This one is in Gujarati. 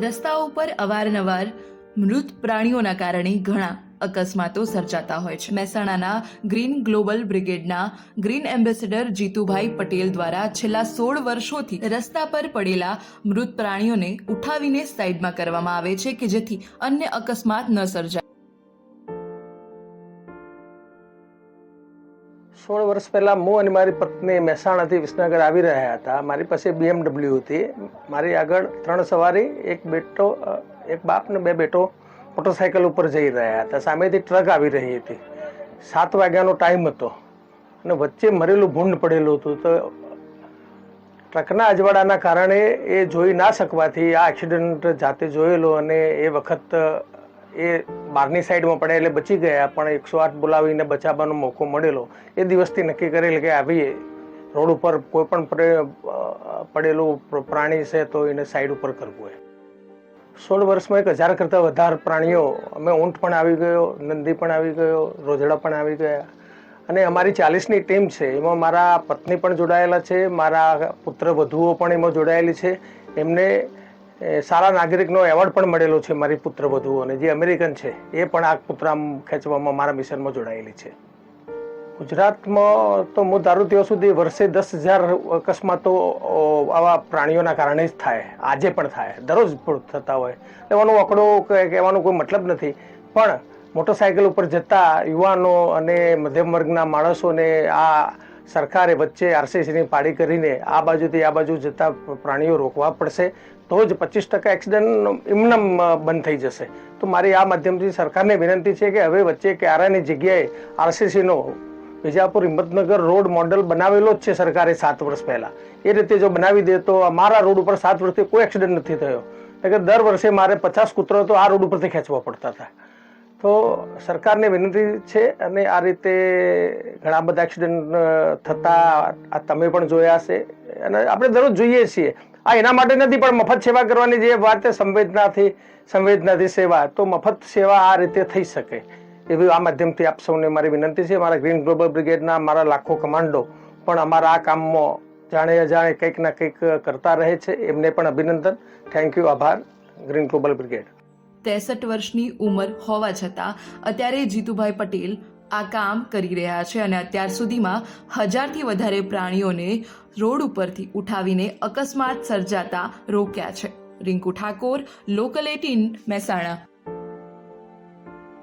રસ્તાઓ પર અવારનવાર મૃત પ્રાણીઓના કારણે ઘણા અકસ્માતો સર્જાતા હોય છે। મહેસાણાના ગ્રીન ગ્લોબલ બ્રિગેડના ગ્રીન એમ્બેસેડર જીતુભાઈ પટેલ દ્વારા છેલ્લા 16 વર્ષોથી રસ્તા પર પડેલા મૃત પ્રાણીઓને ઉઠાવીને સાઈડમાં કરવામાં આવે છે કે જેથી અન્ય અકસ્માત ન સર્જાય। 16 વર્ષ પહેલાં હું અને મારી પત્ની મહેસાણાથી વિસનગર આવી રહ્યા હતા। મારી પાસે BMW હતી। મારી આગળ 3 સવારી, એક બાપ ને 2 બેટો મોટરસાઇકલ ઉપર જઈ રહ્યા હતા। સામેથી ટ્રક આવી રહી હતી। 7 વાગ્યાનો ટાઈમ હતો અને વચ્ચે મરેલું ભૂંડ પડેલું હતું। તો ટ્રકના અજવાળાના કારણે એ જોઈ ના શકવાથી આ એક્સિડન્ટ જાતે જોયેલો અને એ વખત એ બહારની સાઈડમાં પડ્યા એટલે બચી ગયા, પણ 108 બોલાવીને બચાવવાનો મોકો મળેલો। એ દિવસથી નક્કી કરેલ કે આવી રોડ ઉપર કોઈ પણ પડેલું પ્રાણી છે તો એને સાઈડ ઉપર કરવું હોય। 16 વર્ષમાં 1000 કરતાં વધારે પ્રાણીઓ, અમે ઊંટ પણ આવી ગયો, નંદી પણ આવી ગયો, રોજડા પણ આવી ગયા અને અમારી 40ની ટીમ છે। એમાં મારા પત્ની પણ જોડાયેલા છે, મારા પુત્ર વધુઓ પણ એમાં જોડાયેલી છે। એમને સારા નાગરિકનો એવોર્ડ પણ મળેલો છે મારી પુત્ર વધુઓને, જે અમેરિકન છે એ પણ આ કૂતરામ ખેંચવામાં મારા મિશનમાં જોડાયેલી છે। ગુજરાતમાં તો હું ધારું ત્યાં સુધી વર્ષે 10,000 અકસ્માતો આવા પ્રાણીઓના કારણે જ થાય, આજે પણ થાય, દરરોજ થતા હોય। એવાનો આંકડો કહેવાનો કોઈ મતલબ નથી, પણ મોટરસાઇકલ ઉપર જતા યુવાનો અને મધ્યમ વર્ગના માણસોને આ સરકારે વચ્ચે RCCની પાડી કરીને આ બાજુથી આ બાજુ જતા પ્રાણીઓ રોકવા પડશે, તો જ 25% એક્સિડન્ટ એમને બંધ થઈ જશે। તો મારી આ માધ્યમથી સરકારને વિનંતી છે કે હવે વચ્ચે ક્યારાની જગ્યાએ RCCનો વિજાપુર હિંમતનગર રોડ મોડલ બનાવેલો જ છે સરકારે 7 વર્ષ પહેલાં, એ રીતે જો બનાવી દે તો અમારા રોડ ઉપર 7 વર્ષથી કોઈ એક્સિડન્ટ નથી થયો। એટલે કે દર વર્ષે મારે 50 કૂતરો તો આ રોડ ઉપરથી ખેંચવા પડતા હતા। તો સરકારને વિનંતી છે અને આ રીતે ઘણા બધા એક્સિડન્ટ થતા આ તમે પણ જોયા છે અને આપણે દરરોજ જોઈએ છીએ। આ એના માટે નથી, પણ મફત સેવા કરવાની જે વાત છે સંવેદનાથી સેવા, તો મફત સેવા આ રીતે થઈ શકે એવી આ માધ્યમથી આપ સૌને મારી વિનંતી છે। મારા ગ્રીન ગ્લોબલ બ્રિગેડના મારા લાખો કમાન્ડો પણ અમારા આ કામમાં જાણે અજાણે કંઈક ના કંઈક કરતા રહે છે, એમને પણ અભિનંદન, થેન્ક યુ, આભાર ગ્રીન ગ્લોબલ બ્રિગેડ। 63 વર્ષની ઉંમર હોવા છતાં અત્યારે જીતુભાઈ પટેલ આ કામ કરી રહ્યા છે અને અત્યાર સુધીમાં 1000થી વધારે પ્રાણીઓને રોડ ઉપરથી ઉઠાવીને અકસ્માત સર્જાતા રોક્યા છે। રિંકુ ઠાકોર, લોકલ 18, મહેસાણા।